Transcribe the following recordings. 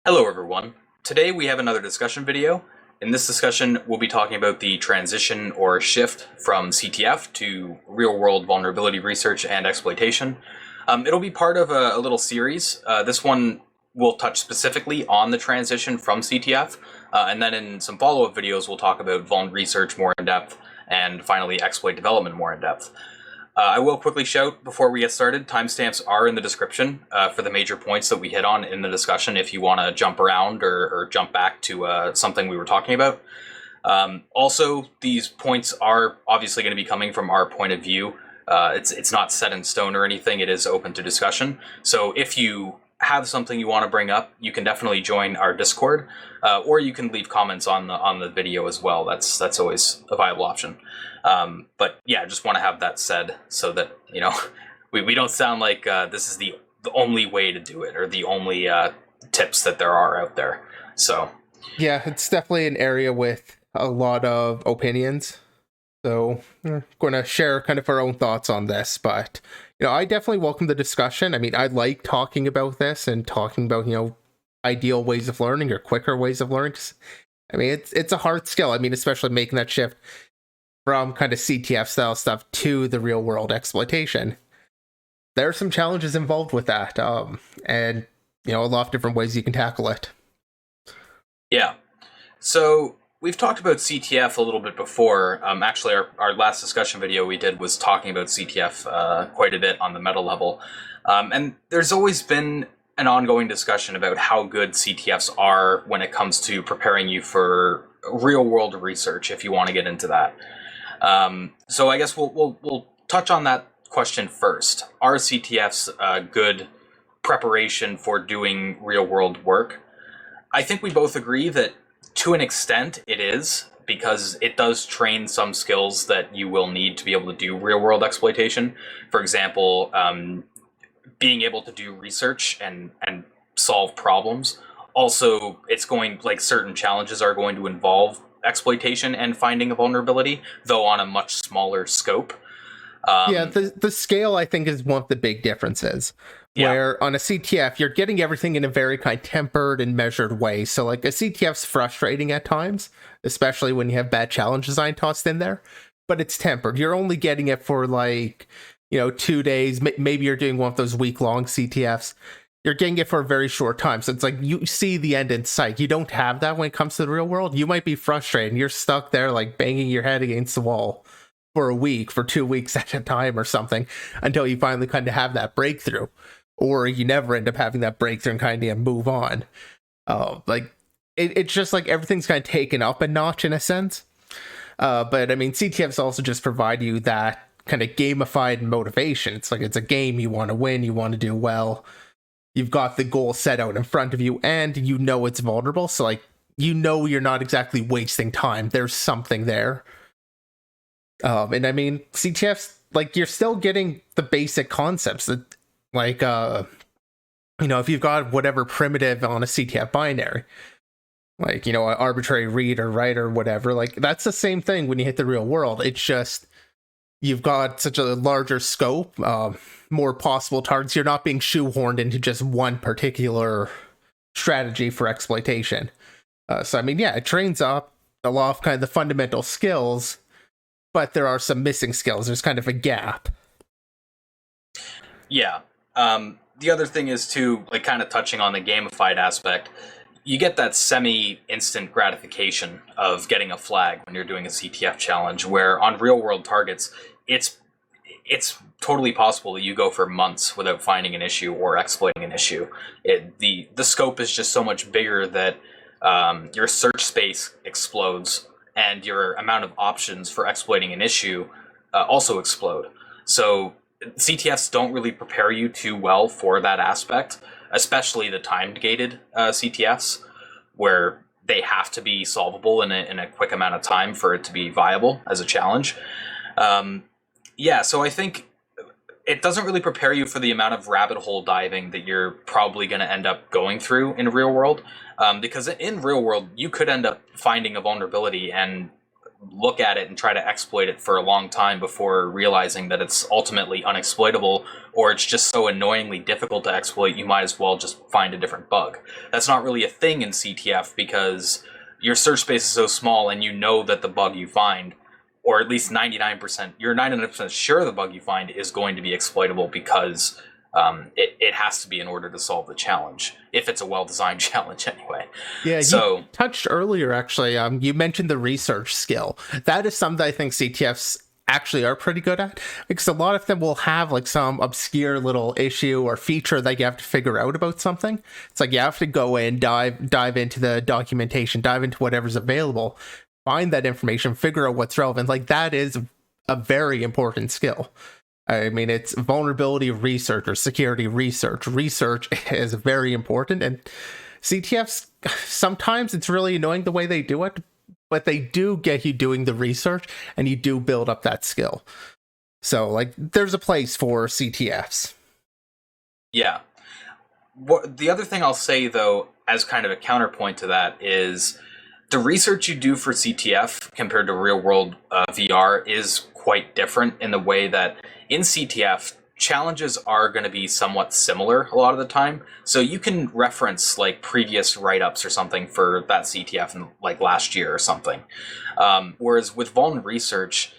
Hello everyone. Today we have another discussion video. In this discussion, we'll be talking about the transition or shift from CTF to real-world vulnerability research and exploitation. It'll be part of a little series. This one will touch specifically on the transition from CTF, and then in some follow-up videos we'll talk about vuln research more in depth, and finally exploit development more in depth. I will quickly shout before we get started, timestamps are in the description for the major points that we hit on in the discussion if you want to jump around or jump back to something we were talking about. Also, these points are obviously going to be coming from our point of view. It's not set in stone or anything, it is open to discussion. So if you have something you want to bring up, you can definitely join our Discord, or you can leave comments on the video as well. That's always a viable option. But yeah, I just want to have that said so that we don't sound like this is the only way to do it or the only tips that there are out there. So yeah, it's definitely an area with a lot of opinions. So we're going to share kind of our own thoughts on this, but I definitely welcome the discussion. I mean, I like talking about this and talking about ideal ways of learning or quicker ways of learning. I mean, it's a hard skill. I mean, especially making that shift from kind of CTF style stuff to the real world exploitation. There are some challenges involved with that, and a lot of different ways you can tackle it. Yeah. So we've talked about CTF a little bit before. Actually, our last discussion video we did was talking about CTF quite a bit on the meta level. And there's always been an ongoing discussion about how good CTFs are when it comes to preparing you for real-world research, if you want to get into that. So I guess we'll touch on that question first. Are CTFs a good preparation for doing real-world work? I think we both agree that to an extent it is, because it does train some skills that you will need to be able to do real-world exploitation. For example, being able to do research and solve problems. Also, certain challenges are going to involve exploitation and finding a vulnerability, though on a much smaller scope. The scale, I think, is one of the big differences. Yeah. Where on a CTF, you're getting everything in a very kind of tempered and measured way. So like a CTF's frustrating at times, especially when you have bad challenge design tossed in there, but it's tempered. You're only getting it for 2 days. Maybe you're doing one of those week-long CTFs. You're getting it for a very short time. So it's like you see the end in sight. You don't have that when it comes to the real world. You might be frustrated and you're stuck there like banging your head against the wall for a week, for 2 weeks at a time or something, until you finally kind of have that breakthrough. Or you never end up having that breakthrough and kind of move on. It's just like everything's kind of taken up a notch in a sense. But I mean, CTFs also just provide you that kind of gamified motivation. It's like it's a game, you want to win, you want to do well. You've got the goal set out in front of you, and it's vulnerable. So you're not exactly wasting time. There's something there. And I mean, CTFs, you're still getting the basic concepts that, if you've got whatever primitive on a CTF binary, an arbitrary read or write or whatever, that's the same thing when you hit the real world. It's just, you've got such a larger scope, more possible targets. You're not being shoehorned into just one particular strategy for exploitation. So, I mean, yeah, it trains up a lot of kind of the fundamental skills, but there are some missing skills. There's kind of a gap. Yeah. The other thing is too, kind of touching on the gamified aspect, you get that semi-instant gratification of getting a flag when you're doing a CTF challenge, where on real-world targets, it's totally possible that you go for months without finding an issue or exploiting an issue. The scope is just so much bigger that your search space explodes, and your amount of options for exploiting an issue also explode. So CTFs don't really prepare you too well for that aspect, especially the time-gated CTFs, where they have to be solvable in a quick amount of time for it to be viable as a challenge. So I think it doesn't really prepare you for the amount of rabbit hole diving that you're probably going to end up going through in real world, because in real world, you could end up finding a vulnerability and look at it and try to exploit it for a long time before realizing that it's ultimately unexploitable, or it's just so annoyingly difficult to exploit, you might as well just find a different bug. That's not really a thing in CTF because your search space is so small and you know that the bug you find, or at least 99%, you're 99% sure the bug you find is going to be exploitable because it has to be in order to solve the challenge, if it's a well-designed challenge anyway. Yeah, so you touched earlier, actually, you mentioned the research skill. That is something I think CTFs actually are pretty good at, because a lot of them will have like some obscure little issue or feature that you have to figure out about something. It's like you have to go in, dive into the documentation, dive into whatever's available, find that information, figure out what's relevant. Like, that is a very important skill. I mean, it's vulnerability research or security research. Research is very important, and CTFs, sometimes it's really annoying the way they do it, but they do get you doing the research, and you do build up that skill. So, like, there's a place for CTFs. Yeah. The other thing I'll say, though, as kind of a counterpoint to that, is the research you do for CTF compared to real-world VR is quite different in the way that in CTF, challenges are going to be somewhat similar a lot of the time. So you can reference like previous write-ups or something for that CTF in like last year or something. Whereas with Vuln research,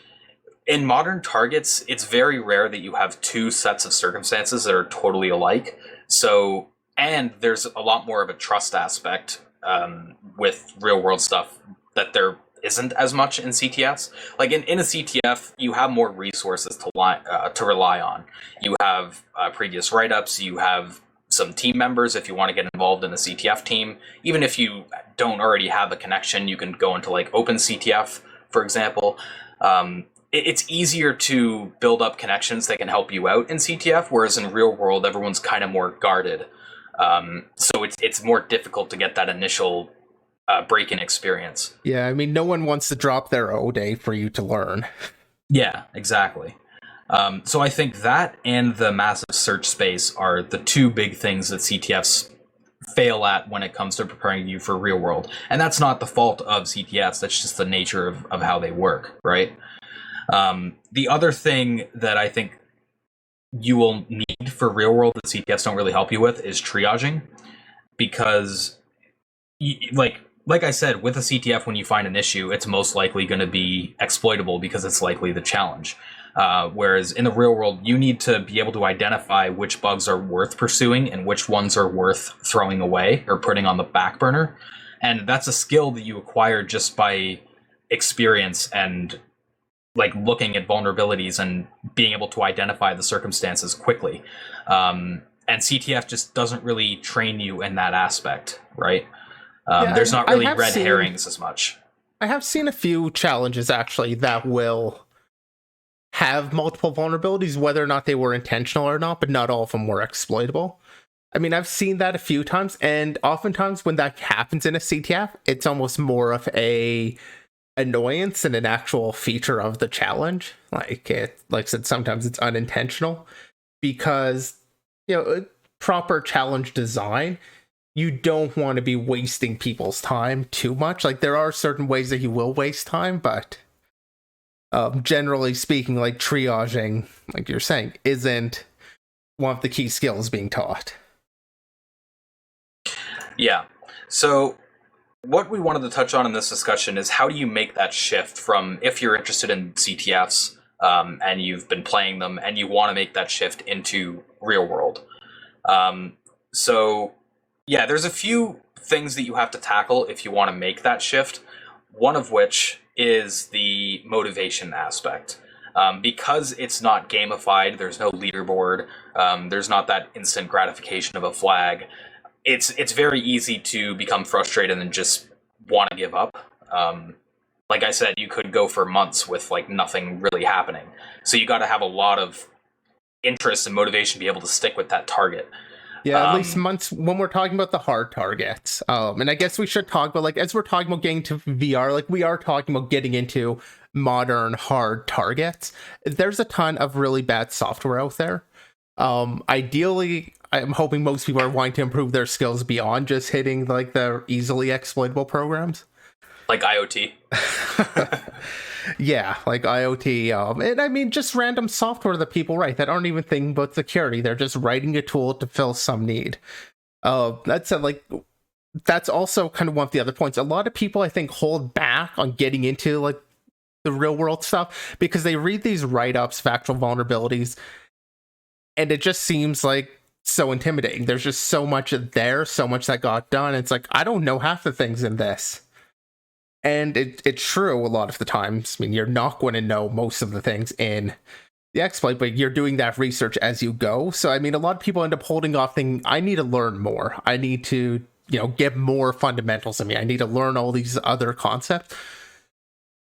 in modern targets, it's very rare that you have two sets of circumstances that are totally alike. So, and there's a lot more of a trust aspect with real world stuff that there isn't as much in CTFs. Like in a CTF, you have more resources to rely on. You have previous write-ups, you have some team members if you want to get involved in a CTF team. Even if you don't already have a connection, you can go into like OpenCTF, for example. It's easier to build up connections that can help you out in CTF, whereas in real world, everyone's kind of more guarded. So it's more difficult to get that initial break-in experience. Yeah, I mean, no one wants to drop their O day for you to learn. Yeah, exactly. So I think that and the massive search space are the two big things that CTFs fail at when it comes to preparing you for real world. And that's not the fault of CTFs, that's just the nature of how they work, right? The other thing that I think you will need for real world that CTFs don't really help you with is triaging, because like I said, with a CTF, when you find an issue, it's most likely going to be exploitable because it's likely the challenge. Whereas in the real world, you need to be able to identify which bugs are worth pursuing and which ones are worth throwing away or putting on the back burner. And that's a skill that you acquire just by experience and like looking at vulnerabilities and being able to identify the circumstances quickly. And CTF just doesn't really train you in that aspect, right? There's not really red herrings as much. I have seen a few challenges, actually, that will have multiple vulnerabilities, whether or not they were intentional or not, but not all of them were exploitable. I mean, I've seen that a few times, and oftentimes when that happens in a CTF, it's almost more of a annoyance than an actual feature of the challenge. Like I said, sometimes it's unintentional, because, proper challenge design, you don't want to be wasting people's time too much. Like, there are certain ways that you will waste time, but generally speaking, like triaging, like you're saying, isn't one of the key skills being taught. Yeah. So what we wanted to touch on in this discussion is how do you make that shift from, if you're interested in CTFs and you've been playing them and you want to make that shift into real world. So yeah, there's a few things that you have to tackle if you want to make that shift. One of which is the motivation aspect. Because it's not gamified, there's no leaderboard, there's not that instant gratification of a flag. It's very easy to become frustrated and just want to give up. Like I said, you could go for months with like nothing really happening. So you got to have a lot of interest and motivation to be able to stick with that target. Yeah, at least months when we're talking about the hard targets. And I guess we should talk about, like, as we're talking about getting to VR, like we are talking about getting into modern hard targets. There's a ton of really bad software out there. Ideally, I'm hoping most people are wanting to improve their skills beyond just hitting like the easily exploitable programs. Like IoT. Yeah, like IoT, and I mean just random software that people write that aren't even thinking about security. They're just writing a tool to fill some need. That's also kind of one of the other points. A lot of people, I think, hold back on getting into like the real world stuff because they read these write-ups, factual vulnerabilities, and it just seems like so intimidating. There's just so much there, so much that got done. It's like, I don't know half the things in this. And it's true a lot of the times. I mean, you're not going to know most of the things in the exploit, but you're doing that research as you go. So, I mean, a lot of people end up holding off thinking, I need to learn more. I need to, get more fundamentals in me. I need to learn all these other concepts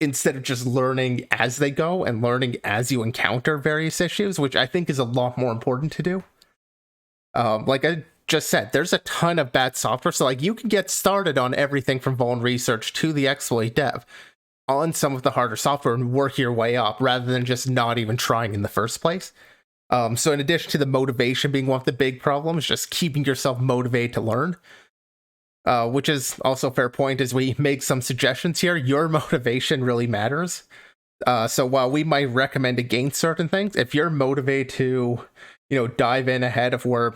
instead of just learning as they go and learning as you encounter various issues, which I think is a lot more important to do. Like I just said, there's a ton of bad software. So like you can get started on everything from vuln research to the exploit dev on some of the harder software and work your way up rather than just not even trying in the first place. So in addition to the motivation being one of the big problems, just keeping yourself motivated to learn, which is also a fair point as we make some suggestions here. Your motivation really matters. So while we might recommend against certain things, if you're motivated to, dive in ahead of where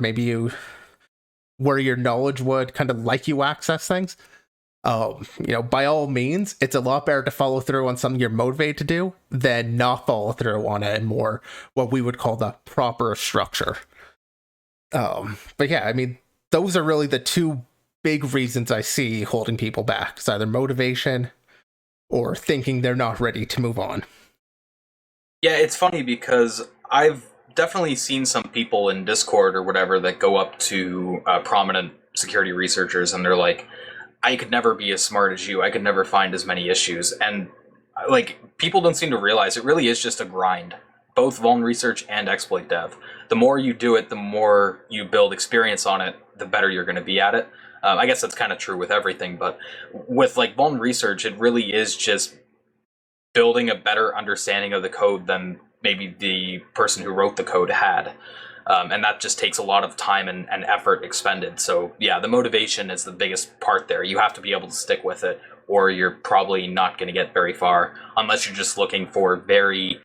your knowledge would kind of like you access things, by all means, it's a lot better to follow through on something you're motivated to do than not follow through on a more what we would call the proper structure. But yeah, I mean, those are really the two big reasons I see holding people back. It's either motivation or thinking they're not ready to move on. Yeah, it's funny because I've definitely seen some people in Discord or whatever that go up to prominent security researchers and they're like, I could never be as smart as you. I could never find as many issues. And like, people don't seem to realize it really is just a grind, both vuln research and exploit dev. The more you do it, the more you build experience on it, the better you're going to be at it. I guess that's kind of true with everything, but with like vuln research, it really is just building a better understanding of the code than maybe the person who wrote the code had. And that just takes a lot of time and effort expended. So yeah, the motivation is the biggest part there. You have to be able to stick with it, or you're probably not going to get very far unless you're just looking for very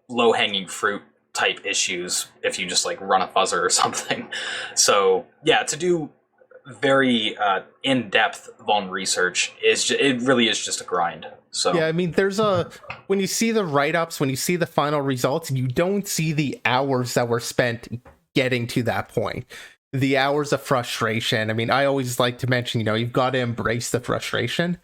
low-hanging fruit type issues if you just like run a fuzzer or something. So yeah, to do very in-depth vuln research it really is just a grind. So yeah, I mean, when you see the write-ups, when you see the final results, you don't see the hours that were spent getting to that point. The hours of frustration. I mean, I always like to mention, you've got to embrace the frustration.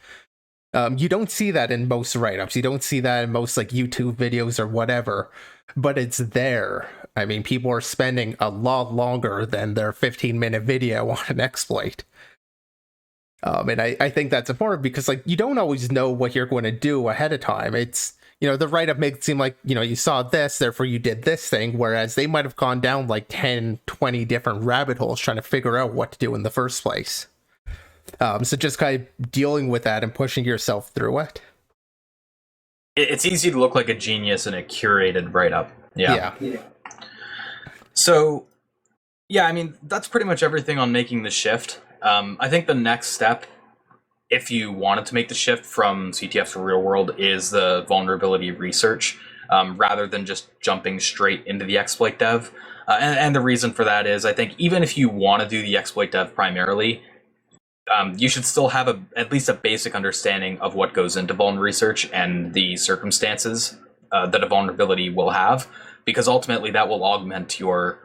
You don't see that in most write-ups. You don't see that in most like YouTube videos or whatever, but it's there. I mean, people are spending a lot longer than their 15-minute video on an exploit. And I think that's important because like you don't always know what you're going to do ahead of time. It's, the write-up makes it seem like, you saw this, therefore you did this thing, whereas they might have gone down like 10, 20 different rabbit holes trying to figure out what to do in the first place. So just kind of dealing with that and pushing yourself through it. It's easy to look like a genius in a curated write-up. Yeah. So, yeah, I mean, that's pretty much everything on making the shift. I think the next step, if you wanted to make the shift from CTF to real world, is the vulnerability research, rather than just jumping straight into the exploit dev. And the reason for that is, I think even if you want to do the exploit dev primarily, you should still have at least a basic understanding of what goes into vuln research and the circumstances that a vulnerability will have, because ultimately that will augment your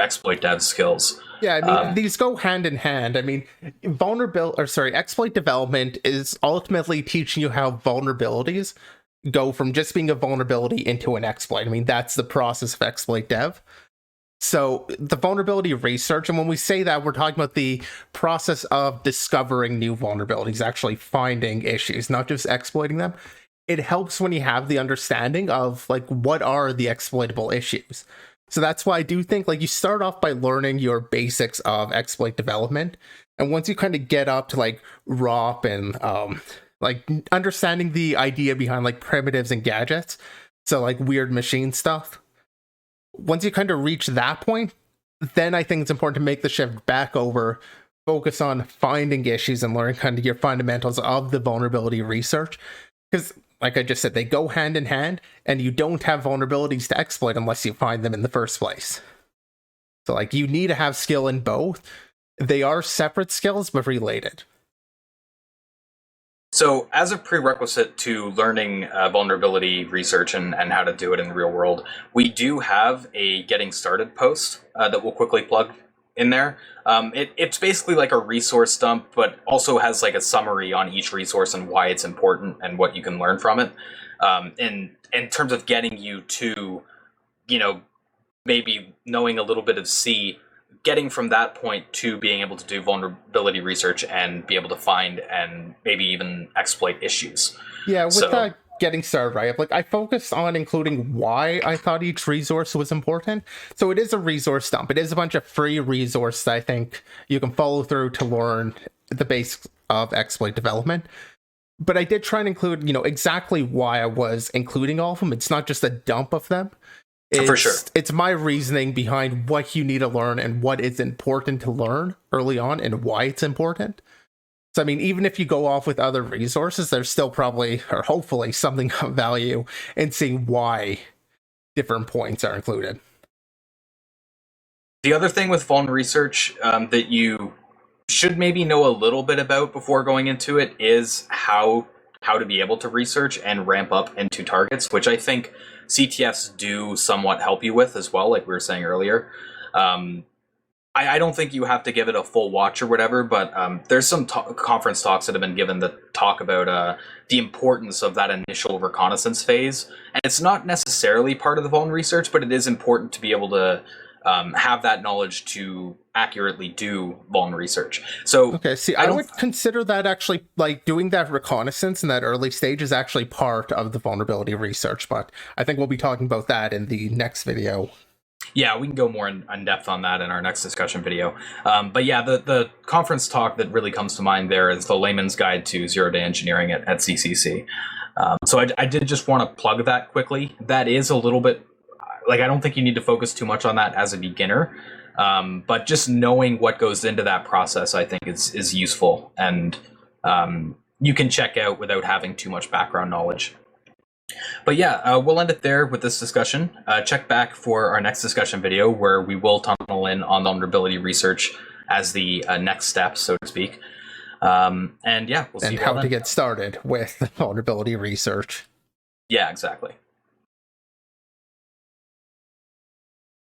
exploit dev skills. Yeah, I mean, these go hand in hand. I mean, exploit development is ultimately teaching you how vulnerabilities go from just being a vulnerability into an exploit. I mean, that's the process of exploit dev. So the vulnerability research, and when we say that, we're talking about the process of discovering new vulnerabilities, actually finding issues, not just exploiting them. It helps when you have the understanding of like what are the exploitable issues. So that's why I do think like you start off by learning your basics of exploit development, and once you kind of get up to like ROP and like understanding the idea behind like primitives and gadgets, so like weird machine stuff. Once you kind of reach that point, then I think it's important to make the shift back over focus on finding issues and learning kind of your fundamentals of the vulnerability research. Because, like I just said, they go hand in hand, and you don't have vulnerabilities to exploit unless you find them in the first place. So, like, you need to have skill in both. They are separate skills, but related. So, as a prerequisite to learning vulnerability research and how to do it in the real world, we do have a getting started post that we'll quickly plug in there. It's basically like a resource dump, but also has like a summary on each resource and why it's important and what you can learn from it. In terms of getting you to, maybe knowing a little bit of C, getting from that point to being able to do vulnerability research and be able to find and maybe even exploit issues. Yeah, with that getting started, right? Like, I focused on including why I thought each resource was important. So it is a resource dump. It is a bunch of free resources I think you can follow through to learn the basics of exploit development. But I did try and include, exactly why I was including all of them. It's not just a dump of them. For sure. It's my reasoning behind what you need to learn and what is important to learn early on and why it's important. So, I mean, even if you go off with other resources, there's still probably, or hopefully, something of value in seeing why different points are included. The other thing with vuln research that you should maybe know a little bit about before going into it is how to be able to research and ramp up into targets, which I think CTFs do somewhat help you with as well, like we were saying earlier. I don't think you have to give it a full watch or whatever, but there's some conference talks that have been given that talk about the importance of that initial reconnaissance phase. And it's not necessarily part of the vuln research, but it is important to be able to have that knowledge to accurately do vuln research. So okay, see, I would consider that actually, like, doing that reconnaissance in that early stage is actually part of the vulnerability research, but I think we'll be talking about that in the next video. Yeah, we can go more in depth on that in our next discussion video. But yeah, the conference talk that really comes to mind there is the Layman's Guide to Zero-Day Engineering at CCC. So I did just want to plug that quickly. That is a little bit, like, I don't think you need to focus too much on that as a beginner. But just knowing what goes into that process, I think, is useful. And you can check out without having too much background knowledge. But yeah, we'll end it there with this discussion. Check back for our next discussion video where we will tunnel in on vulnerability research as the next step, so to speak. And yeah, we'll see you and how to get started with vulnerability research. Yeah, exactly.